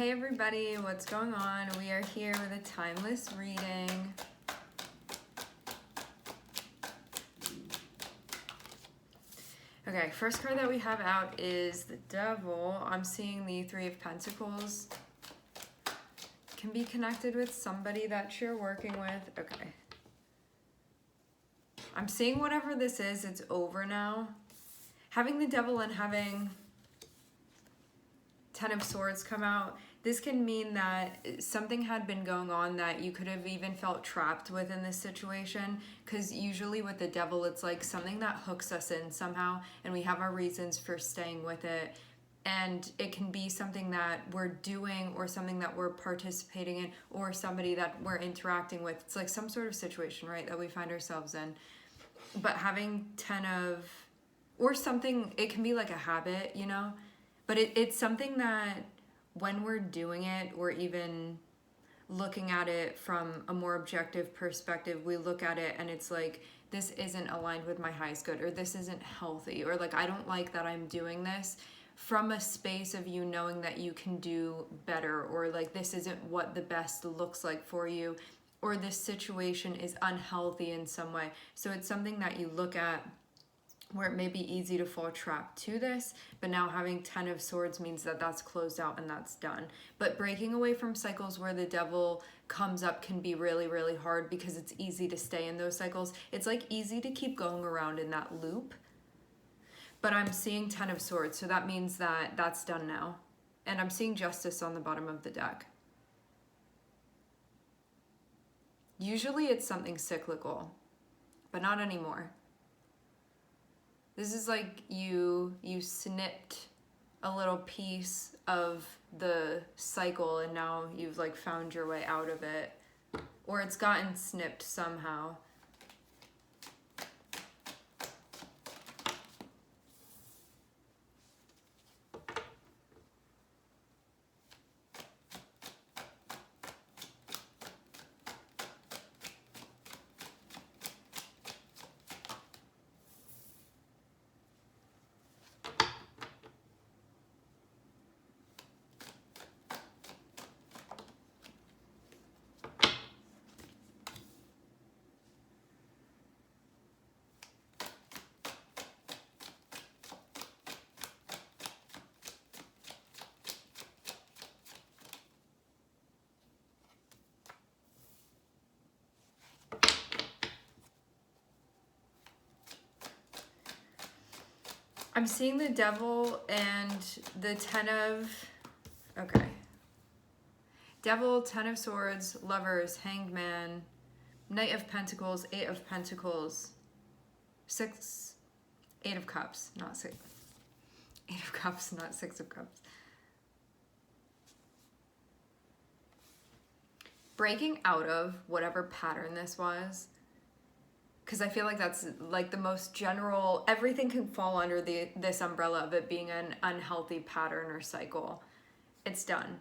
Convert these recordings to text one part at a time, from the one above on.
Hey everybody, what's going on? We are here with a timeless reading. Okay, first card that we have out is the Devil. I'm seeing the Three of Pentacles. Can be connected with somebody that you're working with. Okay. I'm seeing whatever this is, it's over now. Having the Devil and having Ten of Swords come out, this can mean that something had been going on that you could have even felt trapped within this situation, because usually with the Devil, it's like something that hooks us in somehow, and we have our reasons for staying with it. And it can be something that we're doing or something that we're participating in or somebody that we're interacting with. It's like some sort of situation, right, that we find ourselves in. But having or something, it can be like a habit, you know? But it's something that when we're doing it, or even looking at it from a more objective perspective, we look at it and it's like, this isn't aligned with my highest good, or this isn't healthy, or like, I don't like that I'm doing this, from a space of you knowing that you can do better, or like this isn't what the best looks like for you, or this situation is unhealthy in some way. So it's something that you look at where it may be easy to fall trapped to this, but now having Ten of Swords means that that's closed out and that's done. But breaking away from cycles where the Devil comes up can be really, really hard, because it's easy to stay in those cycles. It's like easy to keep going around in that loop. But I'm seeing Ten of Swords, so that means that that's done now. And I'm seeing Justice on the bottom of the deck. Usually it's something cyclical, but not anymore. This is like you snipped a little piece of the cycle and now you've like found your way out of it. Or it's gotten snipped somehow. I'm seeing the Devil and the okay. Devil, Ten of Swords, Lovers, Hanged Man, Knight of Pentacles, Eight of Pentacles, Eight of Cups, not six. Eight of Cups, not Six of Cups. Breaking out of whatever pattern this was, because I feel like that's like the most general, everything can fall under this umbrella of it being an unhealthy pattern or cycle. It's done.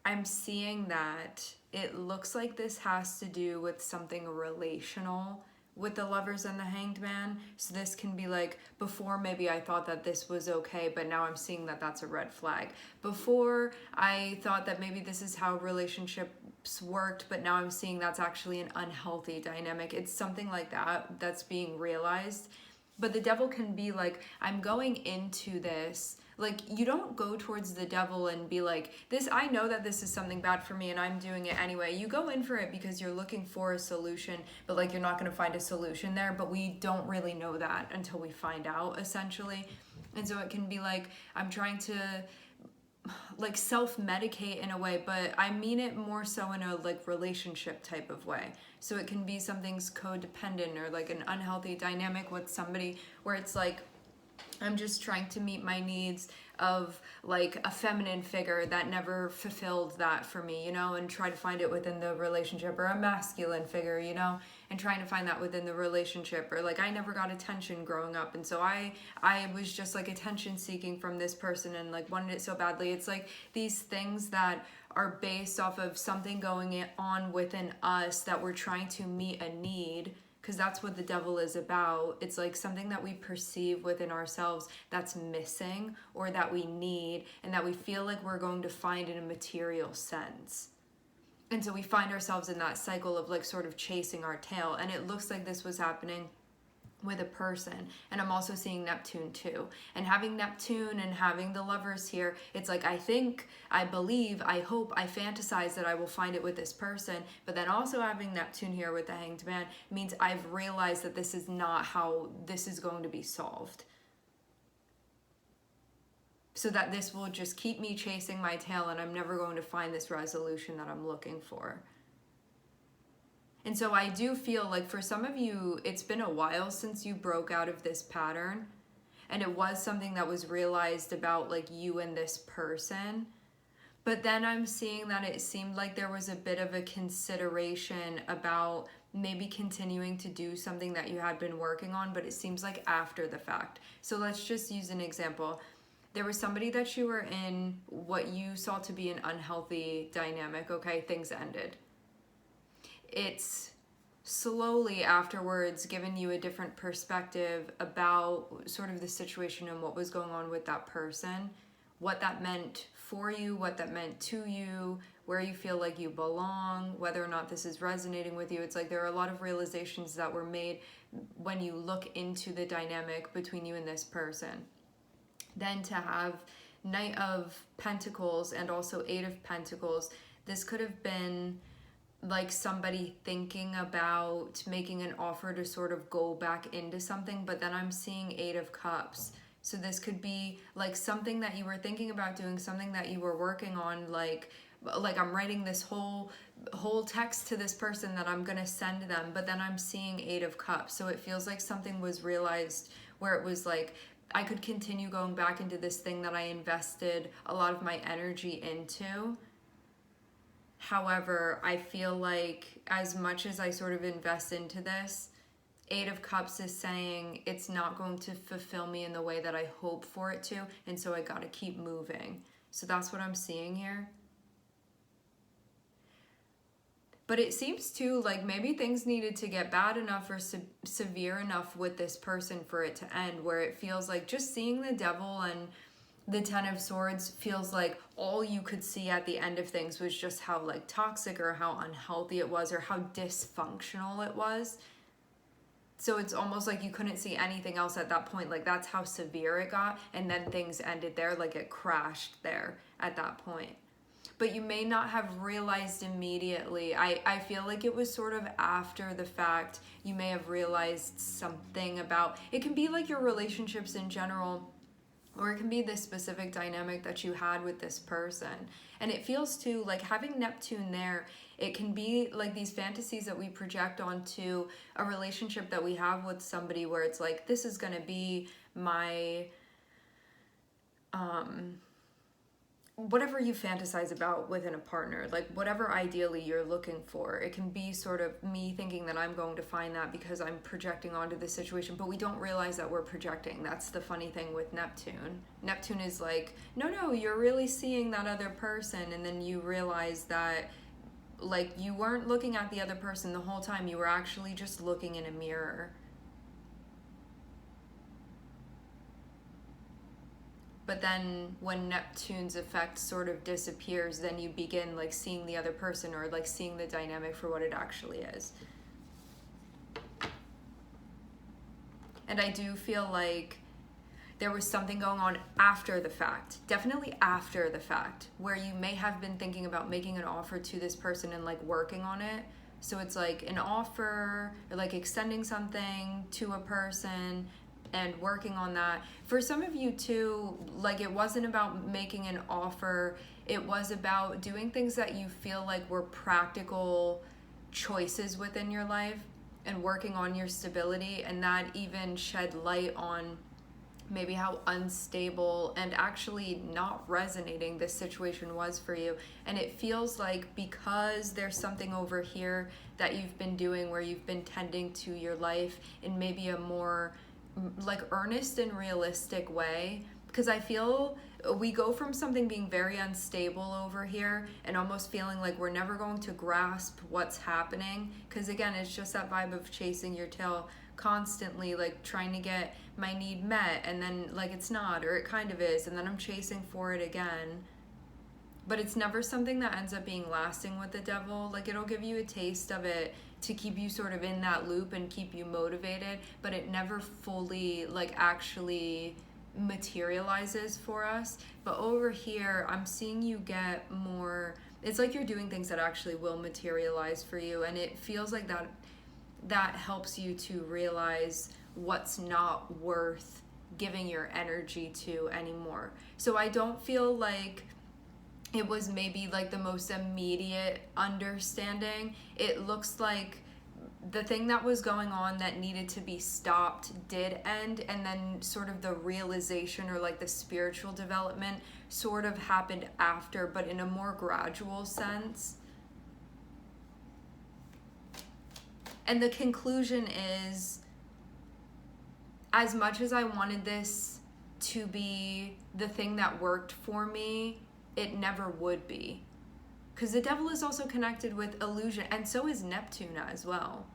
I'm seeing that it looks like this has to do with something relational with the Lovers and the Hanged Man. So this can be like, before maybe I thought that this was okay, but now I'm seeing that that's a red flag. Before I thought that maybe this is how relationships worked, but now I'm seeing that's actually an unhealthy dynamic. It's something like that that's being realized. But the Devil can be like, I'm going into this. Like, you don't go towards the Devil and be like, this, I know that this is something bad for me and I'm doing it anyway. You go in for it because you're looking for a solution, but like, you're not going to find a solution there. But we don't really know that until we find out, essentially. And so it can be like, I'm trying to like self-medicate in a way, but I mean it more so in a like relationship type of way. So it can be something's codependent or like an unhealthy dynamic with somebody where it's like, I'm just trying to meet my needs of like a feminine figure that never fulfilled that for me, you know, and try to find it within the relationship, or a masculine figure, you know, and trying to find that within the relationship. Or like, I never got attention growing up, and so I was just like attention seeking from this person and like wanted it so badly. It's like these things that are based off of something going on within us that we're trying to meet a need, because that's what the devil is about. It's like something that we perceive within ourselves that's missing or that we need and that we feel like we're going to find in a material sense. And so we find ourselves in that cycle of like sort of chasing our tail. And it looks like this was happening with a person. And I'm also seeing Neptune too. And having Neptune and having the Lovers here, it's like I think, I believe, I hope, I fantasize that I will find it with this person. But then also having Neptune here with the Hanged Man means I've realized that this is not how this is going to be solved. So that this will just keep me chasing my tail and I'm never going to find this resolution that I'm looking for. And so I do feel like for some of you, it's been a while since you broke out of this pattern. And it was something that was realized about like you and this person. But then I'm seeing that it seemed like there was a bit of a consideration about maybe continuing to do something that you had been working on, but it seems like after the fact. So let's just use an example. There was somebody that you were in what you saw to be an unhealthy dynamic, okay? Things ended. It's slowly afterwards given you a different perspective about sort of the situation and what was going on with that person, what that meant for you, what that meant to you, where you feel like you belong, whether or not this is resonating with you. It's like there are a lot of realizations that were made when you look into the dynamic between you and this person. Then to have Knight of Pentacles and also Eight of Pentacles, this could have been like somebody thinking about making an offer to sort of go back into something, but then I'm seeing Eight of Cups. So this could be like something that you were thinking about doing, something that you were working on, like I'm writing this whole text to this person that I'm gonna send them, but then I'm seeing Eight of Cups. So it feels like something was realized where it was like, I could continue going back into this thing that I invested a lot of my energy into. However, I feel like as much as I sort of invest into this, Eight of Cups is saying it's not going to fulfill me in the way that I hope for it to, and so I gotta keep moving. So that's what I'm seeing here. But it seems too like maybe things needed to get bad enough or severe enough with this person for it to end, where it feels like just seeing the devil and the Ten of Swords feels like all you could see at the end of things was just how like toxic or how unhealthy it was or how dysfunctional it was. So it's almost like you couldn't see anything else at that point. Like that's how severe it got. And then things ended there, like it crashed there at that point. But you may not have realized immediately. I feel like it was sort of after the fact you may have realized something about, it can be like your relationships in general, or it can be this specific dynamic that you had with this person. And it feels too like having Neptune there, it can be like these fantasies that we project onto a relationship that we have with somebody where it's like, this is gonna be my, whatever you fantasize about within a partner, like whatever ideally you're looking for. It can be sort of me thinking that I'm going to find that because I'm projecting onto this situation, but we don't realize that we're projecting. That's the funny thing with Neptune. Neptune is like, no, you're really seeing that other person, and then you realize that like you weren't looking at the other person the whole time. You were actually just looking in a mirror. But then when Neptune's effect sort of disappears, then you begin like seeing the other person or like seeing the dynamic for what it actually is. And I do feel like there was something going on after the fact, definitely after the fact, where you may have been thinking about making an offer to this person and like working on it. So it's like an offer or like extending something to a person and working on that. For some of you too, like it wasn't about making an offer, it was about doing things that you feel like were practical choices within your life and working on your stability, and that even shed light on maybe how unstable and actually not resonating this situation was for you. And it feels like because there's something over here that you've been doing where you've been tending to your life in maybe a more like earnest and realistic way, because I feel we go from something being very unstable over here and almost feeling like we're never going to grasp what's happening, because again, it's just that vibe of chasing your tail constantly, like trying to get my need met, and then like it's not, or it kind of is, and then I'm chasing for it again. But it's never something that ends up being lasting with the devil. Like, it'll give you a taste of it to keep you sort of in that loop and keep you motivated, but it never fully like actually materializes for us. But over here, I'm seeing you get more, it's like you're doing things that actually will materialize for you, and it feels like that helps you to realize what's not worth giving your energy to anymore. So I don't feel like it was maybe like the most immediate understanding. It looks like the thing that was going on that needed to be stopped did end, and then sort of the realization or like the spiritual development sort of happened after, but in a more gradual sense. And the conclusion is, as much as I wanted this to be the thing that worked for me, it never would be. Because the devil is also connected with illusion, and so is Neptune as well.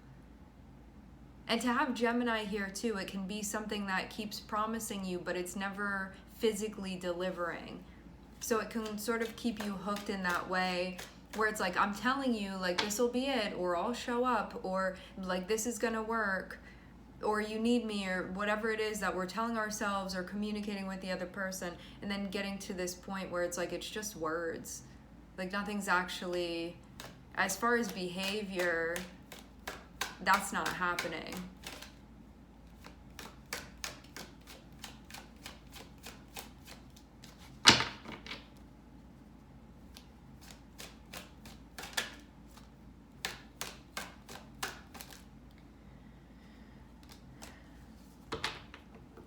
And to have Gemini here too, it can be something that keeps promising you, but it's never physically delivering. So it can sort of keep you hooked in that way, where it's like, I'm telling you, like, this will be it, or I'll show up, or like, this is gonna work, or you need me, or whatever it is that we're telling ourselves or communicating with the other person, and then getting to this point where it's like, it's just words. Like, nothing's actually, as far as behavior, that's not happening.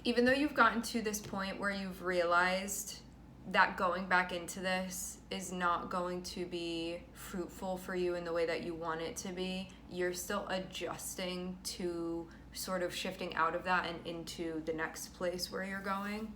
Even though you've gotten to this point where you've realized that going back into this is not going to be fruitful for you in the way that you want it to be, you're still adjusting to sort of shifting out of that and into the next place where you're going.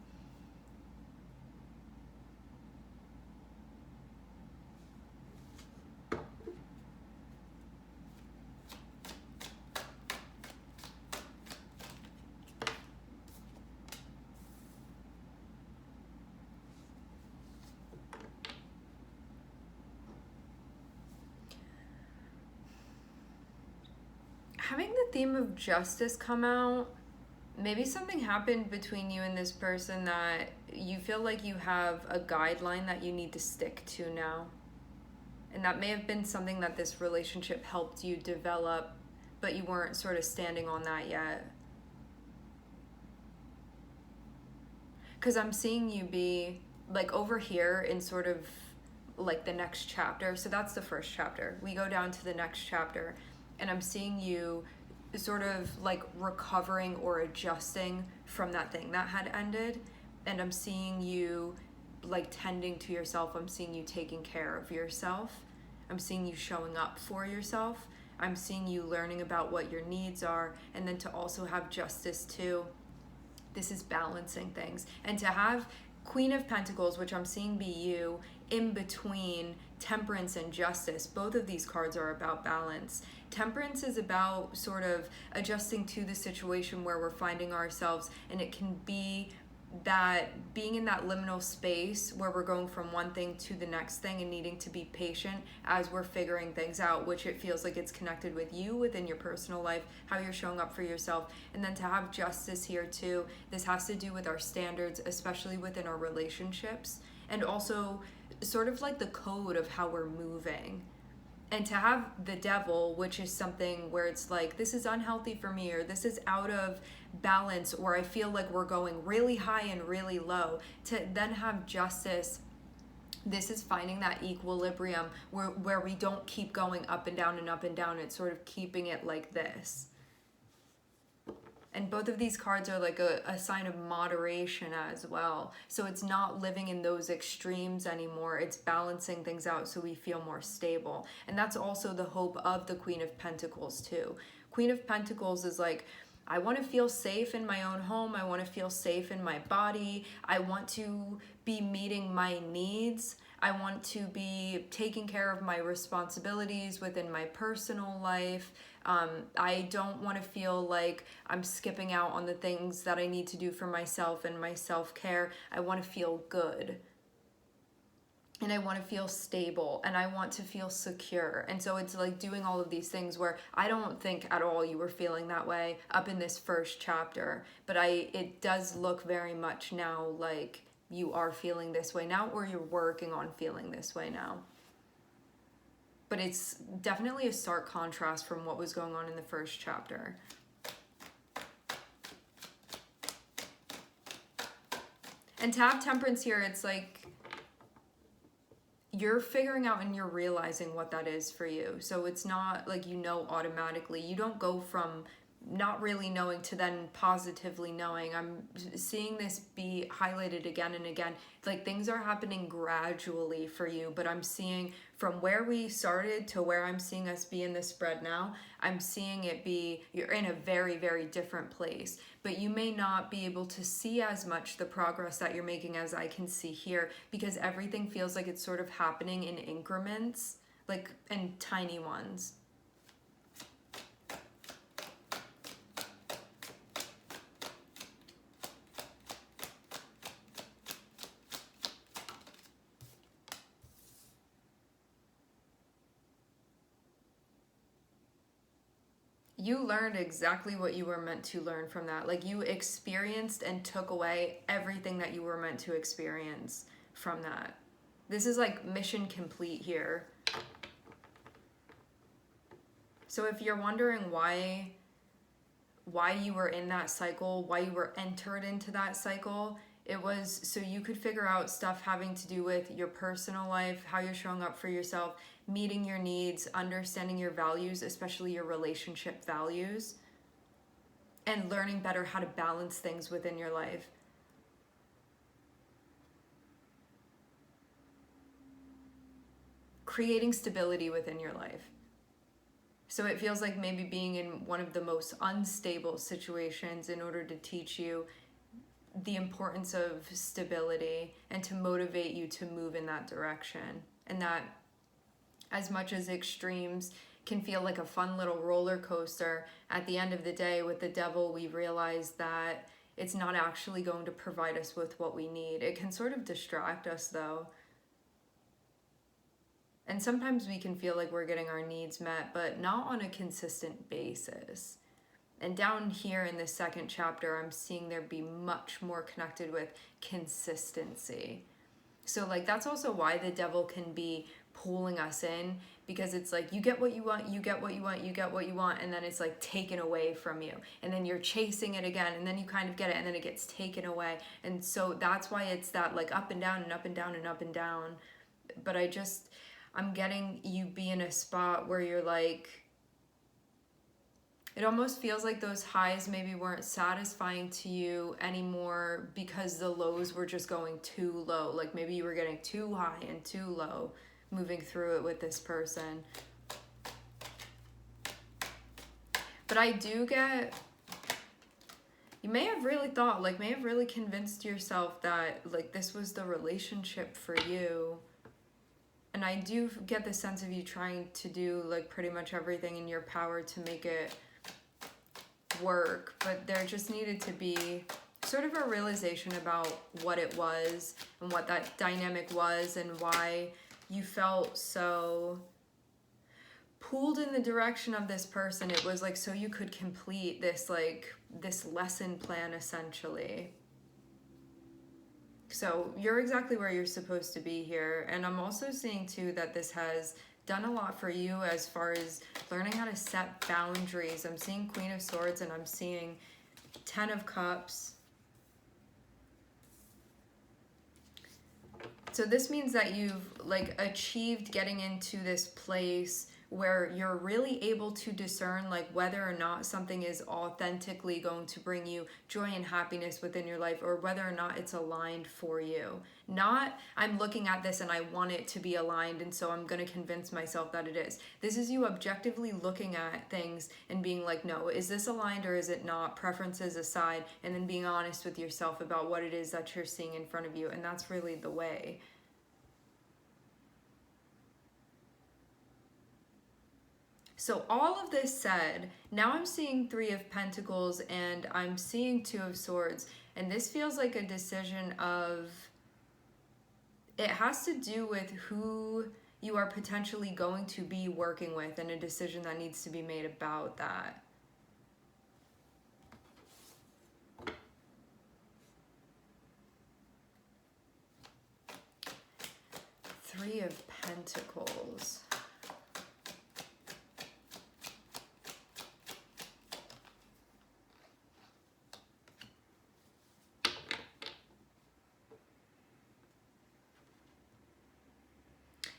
Having the theme of justice come out, maybe something happened between you and this person that you feel like you have a guideline that you need to stick to now. And that may have been something that this relationship helped you develop, but you weren't sort of standing on that yet. Because I'm seeing you be like over here in sort of like the next chapter. So that's the first chapter. We go down to the next chapter, and I'm seeing you sort of like recovering or adjusting from that thing that had ended. And I'm seeing you like tending to yourself. I'm seeing you taking care of yourself. I'm seeing you showing up for yourself. I'm seeing you learning about what your needs are, and then to also have justice too. This is balancing things. And to have Queen of Pentacles, which I'm seeing be you, in between Temperance and Justice. Both of these cards are about balance. Temperance is about sort of adjusting to the situation where we're finding ourselves, and it can be that being in that liminal space where we're going from one thing to the next thing and needing to be patient as we're figuring things out, which it feels like it's connected with you within your personal life, how you're showing up for yourself. And then to have justice here too, this has to do with our standards, especially within our relationships, and also sort of like the code of how we're moving. And to have the devil, which is something where it's like, this is unhealthy for me, or this is out of balance, or I feel like we're going really high and really low. To then have justice, this is finding that equilibrium where we don't keep going up and down and up and down. It's sort of keeping it like this. And both of these cards are like a sign of moderation as well. So it's not living in those extremes anymore. It's balancing things out so we feel more stable. And that's also the hope of the Queen of Pentacles too. Queen of Pentacles is like, I want to feel safe in my own home. I want to feel safe in my body. I want to be meeting my needs. I want to be taking care of my responsibilities within my personal life. I don't want to feel like I'm skipping out on the things that I need to do for myself and my self-care. I want to feel good. And I want to feel stable, and I want to feel secure. And so it's like doing all of these things where I don't think at all you were feeling that way up in this first chapter, but it does look very much now like you are feeling this way now, or you're working on feeling this way now. But it's definitely a stark contrast from what was going on in the first chapter. And to have Temperance here, it's like you're figuring out and you're realizing what that is for you. So it's not like you know automatically. You don't go from not really knowing to then positively knowing. I'm seeing this be highlighted again and again. Like things are happening gradually for you, but I'm seeing from where we started to where I'm seeing us be in the spread now, I'm seeing it be, you're in a very, very different place. But you may not be able to see as much the progress that you're making as I can see here, because everything feels like it's sort of happening in increments, like in tiny ones. You learned exactly what you were meant to learn from that. Like you experienced and took away everything that you were meant to experience from that. This is like mission complete here. So if you're wondering why you were in that cycle, why you were entered into that cycle, it was so you could figure out stuff having to do with your personal life, how you're showing up for yourself, meeting your needs, understanding your values, especially your relationship values, and learning better how to balance things within your life. Creating stability within your life. So it feels like maybe being in one of the most unstable situations in order to teach you the importance of stability and to motivate you to move in that direction. And that as much as extremes can feel like a fun little roller coaster, at the end of the day with the devil, we realize that it's not actually going to provide us with what we need. It can sort of distract us though. And sometimes we can feel like we're getting our needs met, but not on a consistent basis. And down here in this second chapter, I'm seeing there be much more connected with consistency. So like that's also why the devil can be pulling us in, because it's like you get what you want, you get what you want, you get what you want, and then it's like taken away from you. And then you're chasing it again, and then you kind of get it, and then it gets taken away. And so that's why it's that like up and down and up and down and up and down. But I'm getting you be in a spot where you're like, it almost feels like those highs maybe weren't satisfying to you anymore because the lows were just going too low. Like maybe you were getting too high and too low moving through it with this person. But I do get, you may have really thought, like may have really convinced yourself that like this was the relationship for you. And I do get the sense of you trying to do like pretty much everything in your power to make it work, but there just needed to be sort of a realization about what it was and what that dynamic was and why you felt so pulled in the direction of this person. It was like so you could complete this lesson plan essentially. So you're exactly where you're supposed to be here. And I'm also seeing too that this has done a lot for you as far as learning how to set boundaries. I'm seeing Queen of Swords and I'm seeing 10 of Cups. So this means that you've like achieved getting into this place where you're really able to discern like whether or not something is authentically going to bring you joy and happiness within your life, or whether or not it's aligned for you. Not, I'm looking at this and I want it to be aligned, and so I'm going to convince myself that it is. This is you objectively looking at things and being like, no, is this aligned or is it not? Preferences aside, and then being honest with yourself about what it is that you're seeing in front of you. And that's really the way. So all of this said, now I'm seeing Three of Pentacles and I'm seeing Two of Swords. And this feels like a decision of, it has to do with who you are potentially going to be working with, and a decision that needs to be made about that. Three of Pentacles.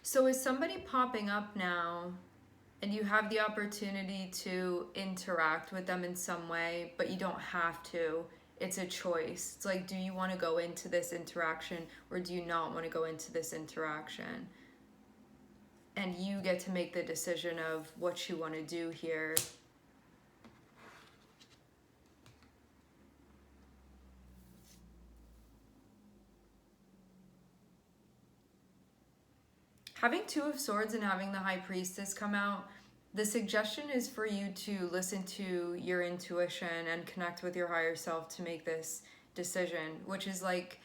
So is somebody popping up now and you have the opportunity to interact with them in some way, but you don't have to? It's a choice. It's like, do you want to go into this interaction or do you not want to go into this interaction? And you get to make the decision of what you want to do here. Having Two of Swords and having the High Priestess come out, the suggestion is for you to listen to your intuition and connect with your higher self to make this decision, which is like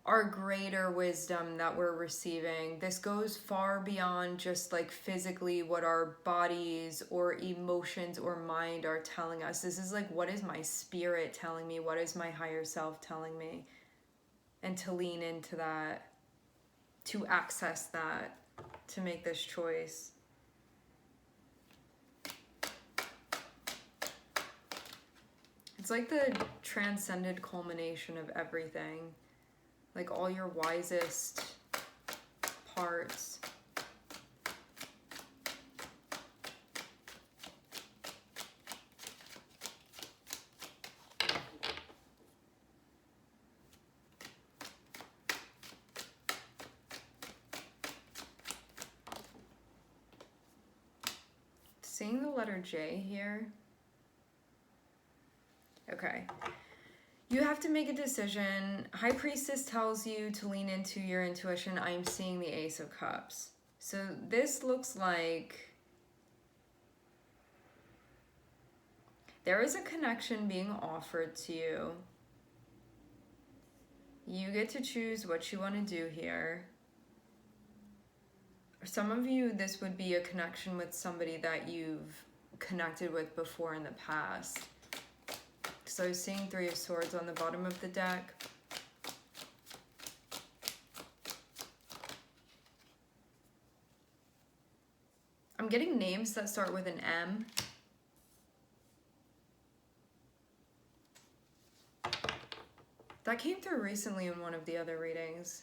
our greater wisdom that we're receiving. This goes far beyond just like physically what our bodies or emotions or mind are telling us. This is like, what is my spirit telling me? What is my higher self telling me? And to lean into that, to access that, to make this choice. It's like the transcended culmination of everything. Like all your wisest parts. Seeing the letter J here. Okay. You have to make a decision. High Priestess tells you to lean into your intuition. I am seeing the Ace of Cups. So this looks like there is a connection being offered to you. You get to choose what you want to do here. For some of you, this would be a connection with somebody that you've connected with before in the past. So I was seeing Three of Swords on the bottom of the deck. I'm getting names that start with an M. That came through recently in one of the other readings.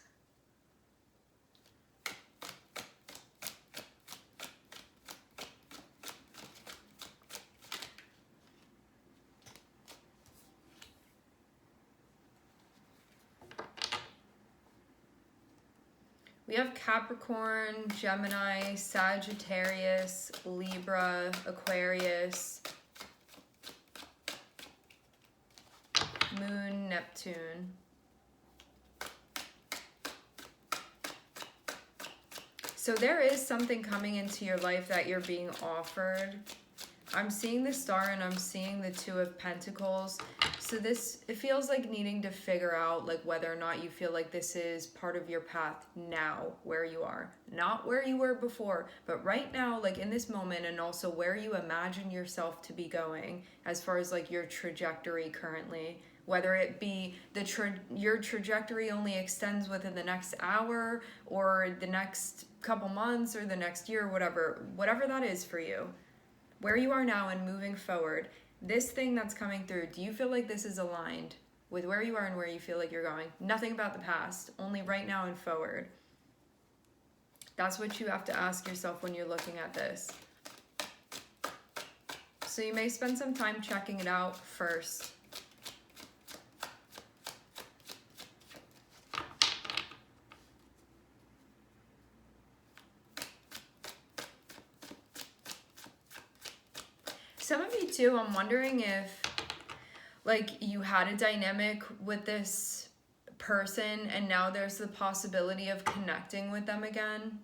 We have Capricorn, Gemini, Sagittarius, Libra, Aquarius, Moon, Neptune. So there is something coming into your life that you're being offered. I'm seeing the Star and I'm seeing the Two of Pentacles. So this, it feels like needing to figure out like whether or not you feel like this is part of your path now, where you are. Not where you were before, but right now, like in this moment, and also where you imagine yourself to be going as far as like your trajectory currently. Whether it be your trajectory only extends within the next hour or the next couple months or the next year, whatever that is for you. Where you are now and moving forward, this thing that's coming through, do you feel like this is aligned with where you are and where you feel like you're going? Nothing about the past, only right now and forward. That's what you have to ask yourself when you're looking at this. so you may spend some time checking it out first. Some of you too, I'm wondering if like you had a dynamic with this person and now there's the possibility of connecting with them again.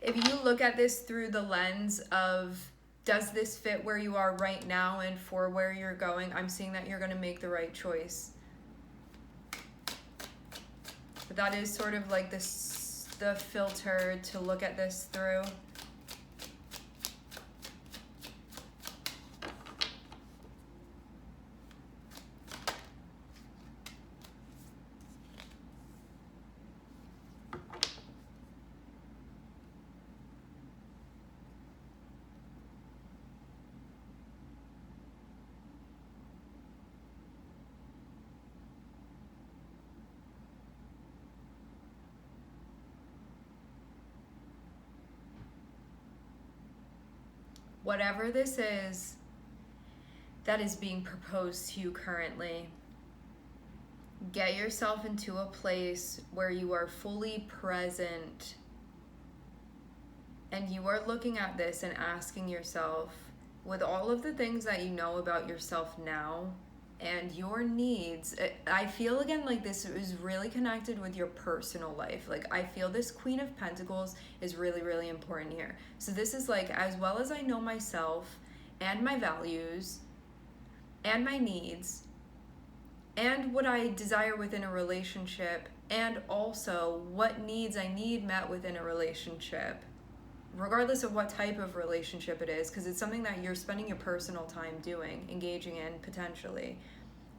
If you look at this through the lens of, does this fit where you are right now and for where you're going, I'm seeing that you're going to make the right choice. But that is sort of like this, the filter to look at this through. Whatever this is that is being proposed to you currently, get yourself into a place where you are fully present and you are looking at this and asking yourself, with all of the things that you know about yourself now and your needs, I feel again like this is really connected with your personal life. Like I feel this Queen of Pentacles is really, really important here. So this is like, as well as I know myself and my values and my needs and what I desire within a relationship, and also what needs I need met within a relationship, regardless of what type of relationship it is, because it's something that you're spending your personal time doing, engaging in potentially.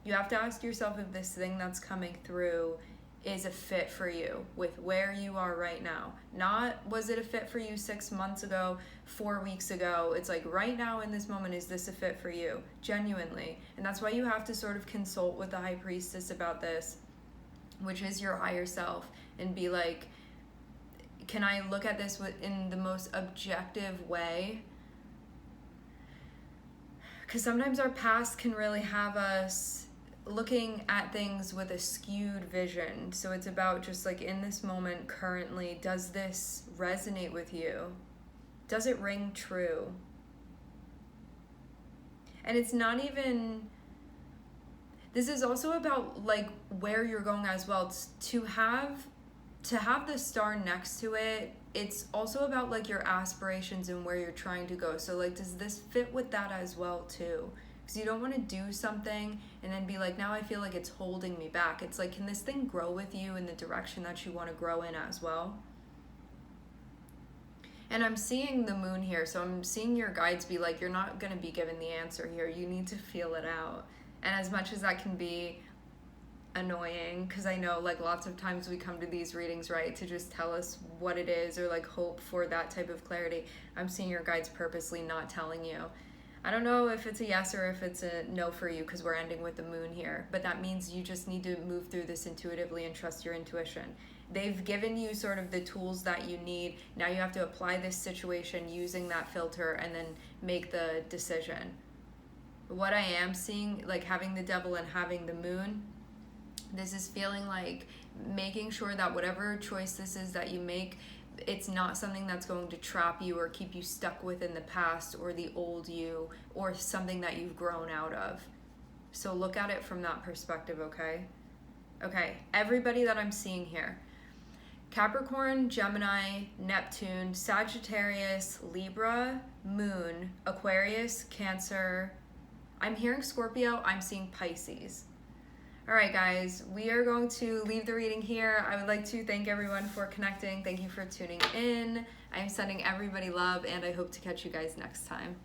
You have to ask yourself if this thing that's coming through is a fit for you with where you are right now. Not was it a fit for you 6 months ago, 4 weeks ago. It's like right now in this moment, is this a fit for you? Genuinely. And that's why you have to sort of consult with the High Priestess about this, which is your higher self, and be like, can I look at this in the most objective way? Because sometimes our past can really have us looking at things with a skewed vision. So it's about just like in this moment currently, does this resonate with you? Does it ring true? And it's not even, this is also about like where you're going as well. It's to have the star next to it, it's also about like your aspirations and where you're trying to go. So like, does this fit with that as well too? Because you don't want to do something and then be like, now I feel like it's holding me back. It's like, can this thing grow with you in the direction that you want to grow in as well? And I'm seeing the moon here, so I'm seeing your guides be like, you're not going to be given the answer here. You need to feel it out. And as much as that can be annoying, because I know like lots of times we come to these readings, right, to just tell us what it is or like hope for that type of clarity, I'm seeing your guides purposely not telling you. I don't know if it's a yes or if it's a no for you, because we're ending with the moon here, but that means you just need to move through this intuitively and trust your intuition. They've given you sort of the tools that you need. Now you have to apply this situation using that filter and then make the decision. What I am seeing, like having the devil and having the moon, this is feeling like making sure that whatever choice this is that you make, it's not something that's going to trap you or keep you stuck within the past or the old you or something that you've grown out of. So look at it from that perspective, okay? Okay, everybody that I'm seeing here, Capricorn, Gemini, Neptune, Sagittarius, Libra, Moon, Aquarius, Cancer. I'm hearing Scorpio, I'm seeing Pisces. All right, guys, we are going to leave the reading here. I would like to thank everyone for connecting. Thank you for tuning in. I'm sending everybody love, and I hope to catch you guys next time.